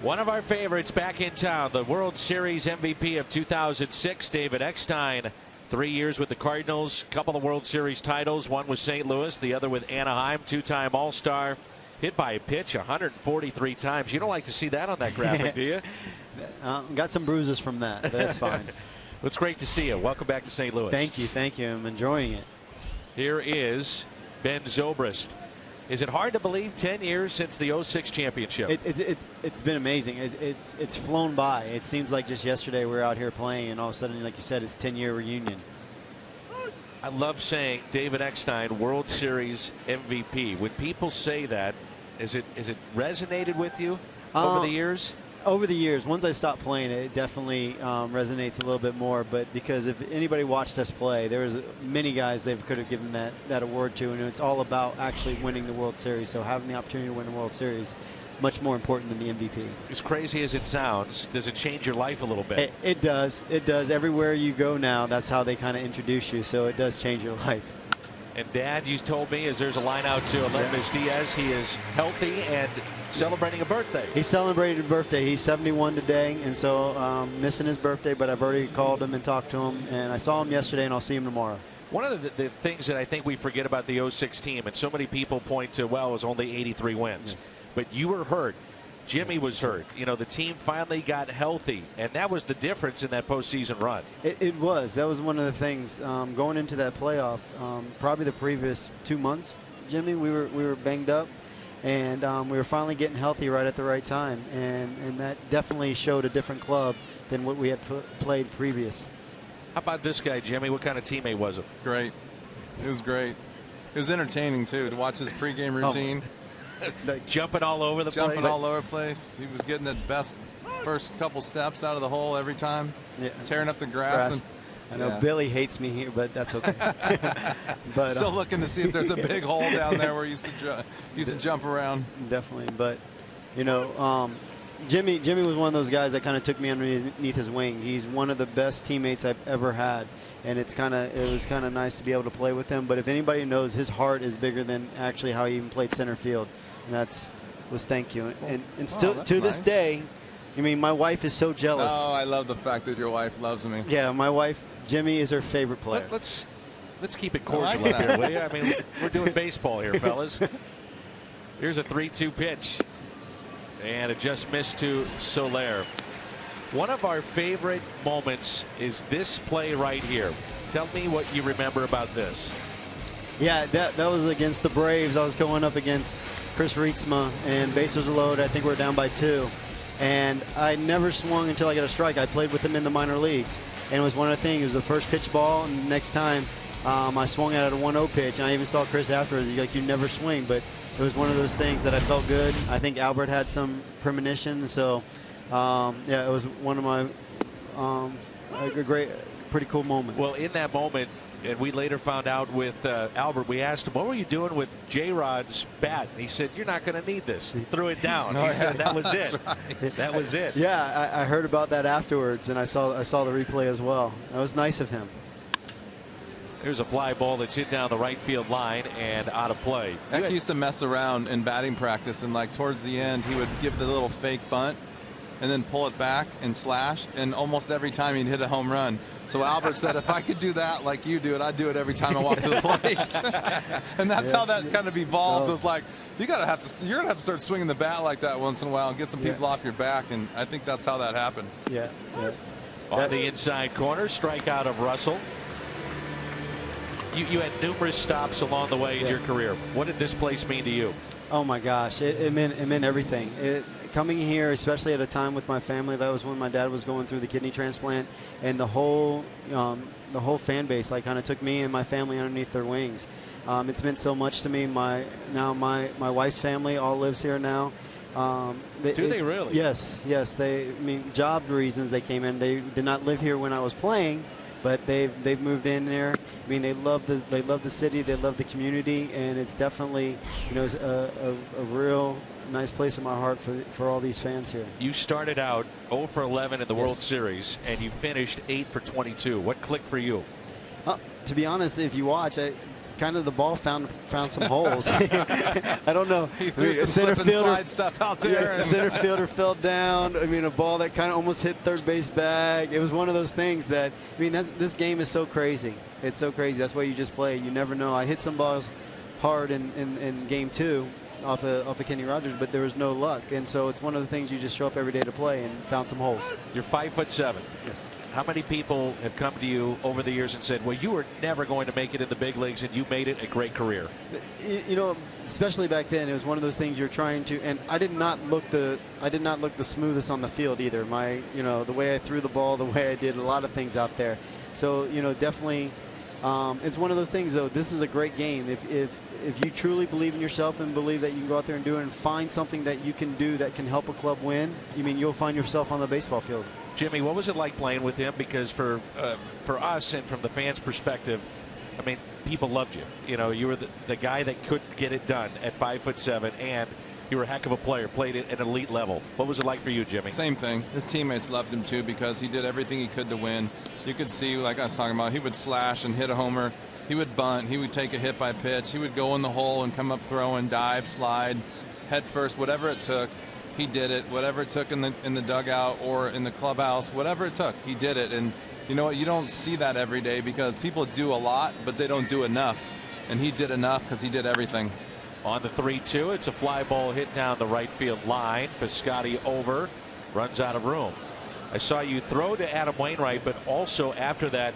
One of our favorites back in town, the World Series MVP of 2006, David Eckstein. 3 years with the Cardinals, couple of World Series titles, one with St. Louis, the other with Anaheim, two-time All-Star. Hit by a pitch 143 times. You don't like to see that on that graphic, do you? Got some bruises from that, but that's fine. It's great to see you. Welcome back to St. Louis. Thank you. Thank you. I'm enjoying it. Here is Ben Zobrist. Is it hard to believe 10 years since the 06 championship? It's been amazing. It's flown by. It seems like just yesterday we were out here playing, and all of a sudden, like you said, it's 10-year reunion. I love saying David Eckstein, World Series MVP. When people say that, is it resonated with you over the years? Over the years, once I stopped playing, it definitely resonates a little bit more. But because if anybody watched us play, there was many guys they could have given that award to, and it's all about actually winning the World Series. So having the opportunity to win the World Series, much more important than the MVP. As crazy as it sounds, does it change your life a little bit? It does. It does. Everywhere you go now, that's how they kind of introduce you. So it does change your life. And Dad, you told me as there's a line out to Aledmys Diaz, he is healthy and celebrating a birthday. He's celebrating a birthday. He's 71 today, and so missing his birthday, but I've already called him and talked to him, and I saw him yesterday, and I'll see him tomorrow. One of the things that I think we forget about the 06 team, and so many people point to, well, it was only 83 wins. Yes. But you were hurt. Jimmy was hurt. You know, the team finally got healthy, and that was the difference in that postseason run. It was. That was one of the things going into that playoff. Probably the previous 2 months, Jimmy, we were banged up, and we were finally getting healthy right at the right time, and that definitely showed a different club than what we had played previous. How about this guy, Jimmy? What kind of teammate was it? Great. It was great. It was entertaining too to watch his pregame routine. Jumping all over the place. Jumping all over the place. He was getting the best first couple steps out of the hole every time. Yeah. Tearing up the grass. And, I know Billy hates me here, but that's okay. But still looking to see if there's a big hole down there where he used to jump around. Definitely, but you know, Jimmy was one of those guys that kind of took me underneath his wing. He's one of the best teammates I've ever had, and it was kind of nice to be able to play with him. But if anybody knows, his heart is bigger than actually how he even played center field. And was thank you. And still to this day, I mean, my wife is so jealous. Oh, I love the fact that your wife loves me. Yeah, my wife, Jimmy, is her favorite player. Let's keep it cordial up here, will you? I mean, we're doing baseball here, fellas. Here's a 3-2 pitch. And it just missed to Soler. One of our favorite moments is this play right here. Tell me what you remember about this. Yeah, that was against the Braves. I was going up against Chris Rietsma, and bases were loaded. I think we were down by 2. And I never swung until I got a strike. I played with him in the minor leagues. And it was one of the things. It was the first pitch ball, and the next time I swung at a 1-0 pitch. And I even saw Chris afterwards. He's like, you never swing. But it was one of those things that I felt good. I think Albert had some premonition. So, yeah, it was one of my pretty cool moment. Well, in that moment, and we later found out with Albert, we asked him, what were you doing with J-Rod's bat? And he said, you're not going to need this. He threw it down. He said that was it. Right. That was it. Yeah, I heard about that afterwards, and I saw the replay as well. That was nice of him. Here's a fly ball that's hit down the right field line and out of play. Eck used to mess around in batting practice, and like towards the end, he would give the little fake bunt and then pull it back and slash, and almost every time he'd hit a home run. So Albert said, if I could do that like you do it, I'd do it every time I walk to the plate. And that's how that kind of evolved. It was like, you're gonna have to start swinging the bat like that once in a while and get some people off your back, and I think that's how that happened. Yeah. On the inside corner, strikeout of Russell. You had numerous stops along the way in your career. What did this place mean to you? Oh my gosh, it meant everything. Coming here, especially at a time with my family, that was when my dad was going through the kidney transplant, and the whole fan base like kind of took me and my family underneath their wings. It's meant so much to me. My wife's family all lives here now. Do they really? Yes. Job reasons they came in. They did not live here when I was playing, but they've moved in there. I mean, they love the city, they love the community, and it's definitely a real nice place in my heart for all these fans here. You started out 0 for 11 in the World Series, and you finished 8 for 22. What clicked for you? To be honest, if you watch, kind of the ball found some holes. I don't know. He threw some slip and slide stuff out there. Yeah, center fielder fell down. I mean, a ball that kind of almost hit third base bag. It was one of those things that, I mean, this game is so crazy. It's so crazy. That's why you just play. You never know. I hit some balls hard in game 2 off of Kenny Rogers, but there was no luck. And so it's one of the things you just show up every day to play, and found some holes. You're 5'7". Yes. How many people have come to you over the years and said, well, you were never going to make it in the big leagues, and you made it a great career? You know, especially back then, it was one of those things you're trying to, and I did not look the smoothest on the field either. The way I threw the ball, the way I did a lot of things out there. So, definitely, it's one of those things, though. This is a great game. If you truly believe in yourself and believe that you can go out there and do it and find something that you can do that can help a club win, you'll find yourself on the baseball field. Jimmy, what was it like playing with him? Because for us and from the fans' perspective, I mean, people loved you. You were the guy that could get it done at 5'7", and you were a heck of a player, played at an elite level. What was it like for you, Jimmy? Same thing. His teammates loved him too because he did everything he could to win. You could see, like I was talking about, he would slash and hit a homer. He would bunt. He would take a hit by pitch. He would go in the hole and come up throwing, dive, slide, head first, whatever it took. He did it. Whatever it took in the dugout or in the clubhouse, whatever it took, he did it. And you know what? You don't see that every day because people do a lot, but they don't do enough. And he did enough because he did everything. On the 3-2, it's a fly ball hit down the right field line. Piscotty over, runs out of room. I saw you throw to Adam Wainwright, but also after that,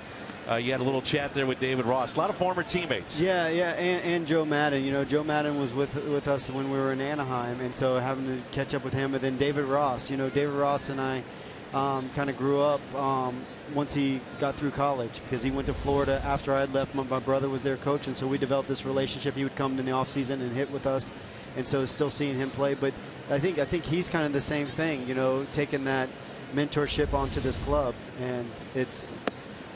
you had a little chat there with David Ross. A lot of former teammates. Yeah, and Joe Madden. Joe Madden was with us when we were in Anaheim, and so having to catch up with him. And then David Ross. David Ross and I kind of grew up once he got through college because he went to Florida after I had left. My brother was their coach, and so we developed this relationship. He would come in the offseason and hit with us, and so still seeing him play. But I think he's kind of the same thing, taking that mentorship onto this club, and it's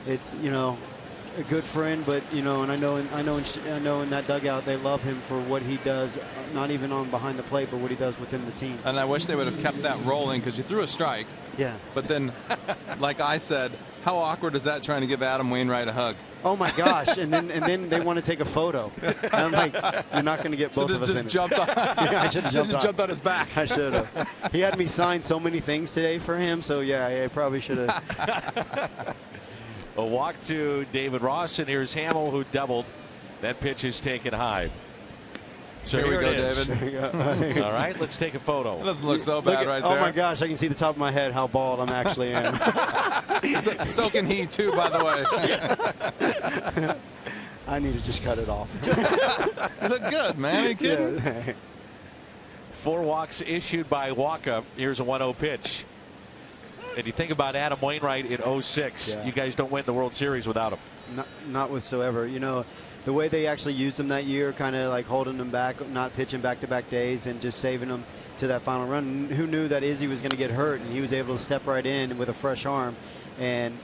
a good friend, but and I know in that dugout they love him for what he does, not even on behind the plate, but what he does within the team. And I wish they would have kept that rolling because you threw a strike. Yeah. But then, like I said, how awkward is that trying to give Adam Wainwright a hug? Oh my gosh! And then they want to take a photo. And I'm like, you're not going to get both of us in. Jumped on. Yeah, I should have just jumped on his back. I should have. He had me sign so many things today for him, so yeah, I probably should have. A walk to David Ross, and here's Hamill, who doubled. That pitch is taken high. So here we go, David. There you go. All right, let's take a photo. It doesn't look so bad right there. Oh my gosh, I can see the top of my head how bald I'm actually am. So can he too, by the way. I need to just cut it off. You look good, man. Are you kidding? Yeah. 4 walks issued by Waka. Here's a 1-0 pitch. And you think about Adam Wainwright in 06. Yeah. You guys don't win the World Series without him. Not whatsoever. The way they actually used him that year, kind of like holding him back, not pitching back-to-back days, and just saving him to that final run. Who knew that Izzy was going to get hurt, and he was able to step right in with a fresh arm and,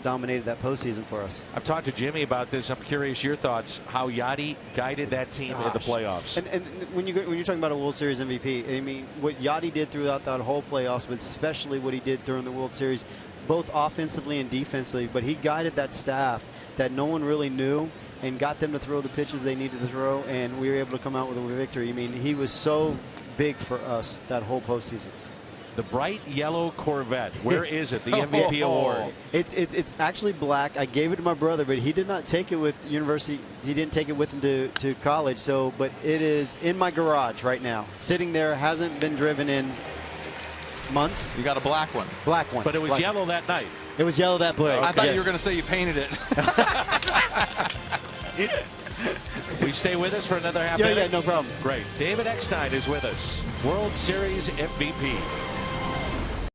dominated that postseason for us. I've talked to Jimmy about this. I'm curious your thoughts, how Yachty guided that team in the playoffs. And when you're talking about a World Series MVP, I mean, what Yachty did throughout that whole playoffs, but especially what he did during the World Series, both offensively and defensively, but he guided that staff that no one really knew and got them to throw the pitches they needed to throw, and we were able to come out with a victory. I mean, he was so big for us that whole postseason. The bright yellow Corvette. Where is it? The MVP award. It's actually black. I gave it to my brother, but he did not take it with university. He didn't take it with him to college. So, but it is in my garage right now, sitting there. Hasn't been driven in months. You got a black one. Black one. But it was black yellow that night. It was yellow that play. I thought you were going to say you painted it. We stay with us for another half Yeah, inning? no problem. Great. David Eckstein is with us, World Series MVP.